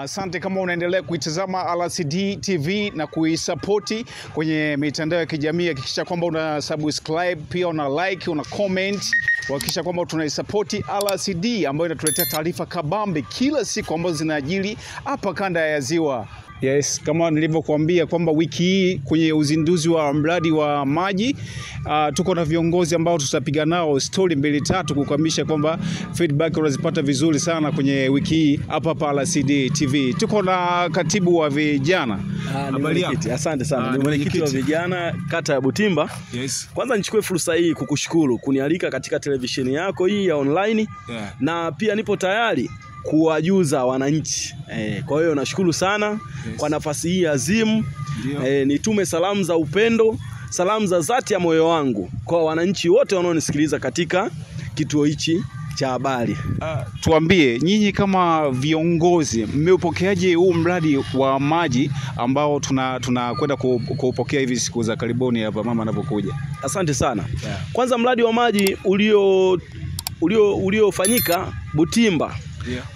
asante kama unaendelea kuitazama RCD TV na kuisupporti kwenye mitandao ya kijamii. Hakikisha kwamba una subscribe, pia una like, una comment. Hakikisha kwamba tunaisupporti RCD ambayo inatuletea taarifa kabambe kila siku ambazo zinajiri hapa kanda ya Ziwa. Yes, kama nilivyokuambia kwamba wiki hii kwenye uzinduzi wa mradi wa maji tuko na viongozi ambao tutapiga nao story 2-3 kukamilisha kwamba feedback unazipata vizuri sana kwenye wiki hii hapa RCD TV. Tuko na katibu wa vijana. Asante sana. Ni mwenyekiti wa vijana kata ya Butimba. Yes. Kwanza nichukue fursa hii kukushukuru kunialika katika televisheni yako hii ya online. Yeah. Na pia nipo tayari kuwajuza wananchi. Kwa hiyo nashukuru sana kwa nafasi hii azimu. Nitume salamu za upendo, salamu za dhati ya moyo wangu kwa wananchi wote wanaonisikiliza katika kituo hichi cha habari. Tuambie nyinyi kama viongozi mmeupokeaje huu mradi wa maji ambao tunakwenda kuupokea hivi siku za karibuni hapa mama anapokuja? Asante sana. Kwanza mradi wa maji uliofanyika Butimba.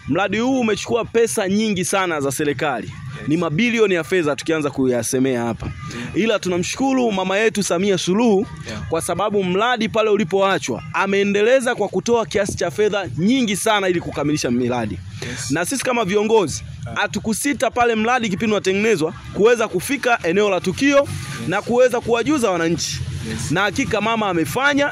Mradi huu umechukua pesa nyingi sana za serikali. Ni mabilioni ya fedha tukianza kuyasemea hapa. Ila tunamshukuru mama yetu Samia Suluhu kwa sababu mradi pale ulipoachwa ameendeleza kwa kutoa kiasi cha fedha nyingi sana ili kukamilisha miradi. Na sisi kama viongozi hatukusita pale mradi kipindi unatengenezwa kuweza kufika eneo la tukio na kuweza kuwajuza wananchi. Na hakika mama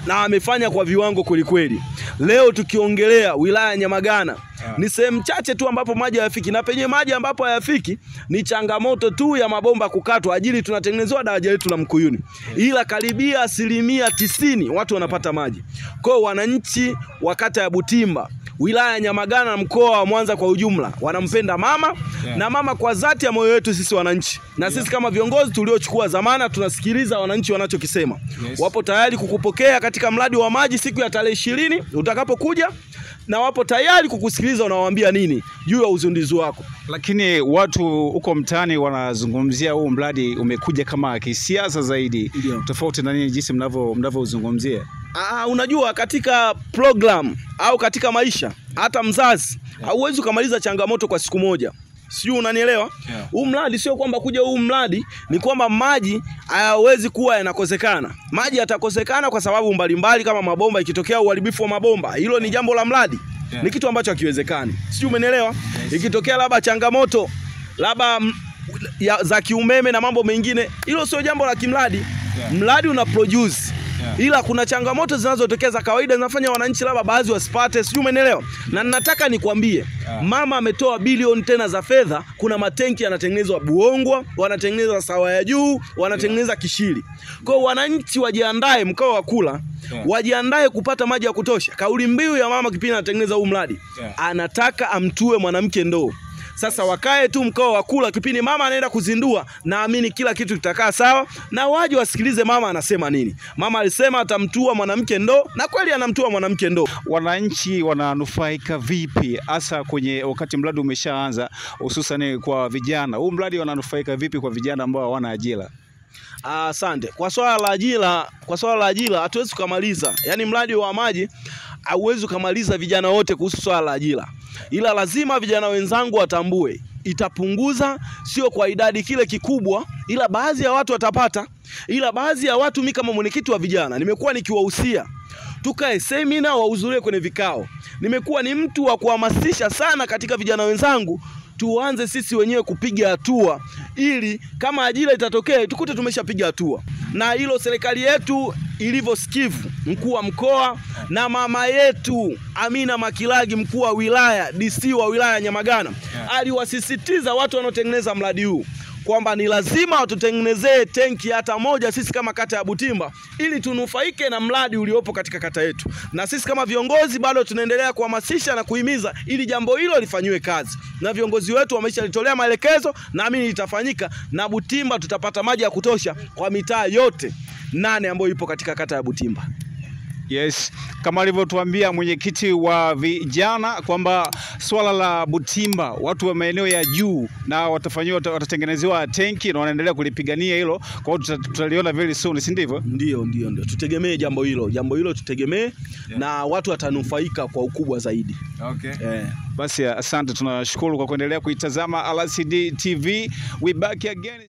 amefanya kwa viwango kweli. Leo tukiongelea wilaya ya Nyamagana ni sehemu chache tu ambapo maji hayafiki, na penye maji ambapo hayafiki ni changamoto tu ya mabomba kukatwa ajili tunatengenezewa daraja letu la Mkuyuni. Ila karibia 90% watu wanapata maji. Kwa wananchi wa kata ya Butimba, wilaya ya Nyamagana na mkoa wa Mwanza kwa ujumla wanampenda mama na mama kwa dhati ya moyo wetu sisi wananchi. Na sisi kama viongozi tuliochukua dhamana tunasikiliza wananchi wanachokisema. Wapo tayari kukupokea katika mradi wa maji siku ya tarehe 20 utakapokuja, na wapo tayari kukusikiliza unawaambia nini juu ya uzinduzi wako. Lakini watu huko mtaani wanazungumzia huu mradi umekuja kama kisiasa zaidi. Tofauti na nini jinsi mnavyozungumzia? Unajua katika program au katika maisha hata mzazi hauwezi kumaliza changamoto kwa siku moja. Sio, unanielewa? Huu mradi sio kwamba kuja huu mradi ni kwamba maji hayawezi kuwa yanakosekana. Maji yatakosekana kwa sababu mbalimbali kama mabomba, ikitokea uharibifu wa mabomba, hilo ni jambo la mradi. Ni kitu ambacho hakiwezekani. Sio, umenielewa? Ikitokea labda changamoto labda za kiumeme na mambo mengine, hilo sio jambo la kimradi. Mradi una produce. Ila kuna changamoto zinazotokea za kawaida zinafanya wananchi labda baadhi wasipate, sijui umeelewa. Na ninataka nikwambie mama ametoa bilioni tena za fedha. Kuna matenki yanatengenezwa Buongwa, wanatengeneza Sawa ya Juu, wanatengeneza Kishiri. Kwa wananchi wajiandae mkao wa kula, wajiandae kupata maji ya kutosha. Kauli mbiu ya mama kipindi anatengeneza huu mradi, anataka amtue mwanamke ndoo. Sasa wakae tu mkao wa kula kipindi mama anaenda kuzindua, naamini kila kitu kitakaa sawa, na waje wasikilize mama anasema nini. Mama alisema atamtua mwanamke ndoo, na kweli anamtua mwanamke ndoo. Wananchi wananufaika vipi hasa kwenye wakati mradi umeshaanza, hususan kwa vijana? Huu mradi wananufaika vipi kwa vijana ambao hawana ajira? Asante. Kwa swala la ajira hatuwezi kumaliza. Yaani mradi wa maji hauwezi kumaliza vijana wote kuhusu swala la ajira. Ila lazima vijana wenzangu watambue itapunguza, sio kwa idadi kile kikubwa, ila baadhi ya watu watapata. Ila baadhi ya watu, mimi kama mwenyekiti wa vijana nimekuwa nikiwahusia tukae semina, wahudhurie kwenye vikao. Nimekuwa ni mtu wa kuhamasisha sana katika vijana wenzangu tuanze sisi wenyewe kupiga hatua, ili kama ajira itatokea tukute tumeshapiga hatua. Na hilo serikali yetu ilivyosikivu, mkuu wa mkoa na mama yetu Amina Makilagi, mkuu wa wilaya, DC wa wilaya ya Nyamagana, aliwasisitiza watu wanaotengeneza mradi huu kwamba ni lazima watutengenezee tenki hata moja sisi kama kata ya Butimba, ili tunufaike na mradi uliopo katika kata yetu. Na sisi kama viongozi bado tunaendelea kuhamasisha na kuhimiza ili jambo hilo lifanywe kazi. Na viongozi wetu wameshalitolea maelekezo, naamini litafanyika, na Butimba tutapata maji ya kutosha kwa mitaa yote 8 ambayo ipo katika kata ya Butimba. Yes, kama alivyotuambia mwenyekiti wa vijana kwamba swala la Butimba watu wa maeneo ya juu na watatengenezewa tenki na wanaendelea kulipigania hilo, kwa hiyo tutaliona very soon, si ndivyo? Ndio. Tutegemee jambo hilo tutegemee, na watu watanufaika kwa ukubwa zaidi. Okay. Basi asante, tunashukuru kwa kuendelea kuitazama RCD TV. We back again.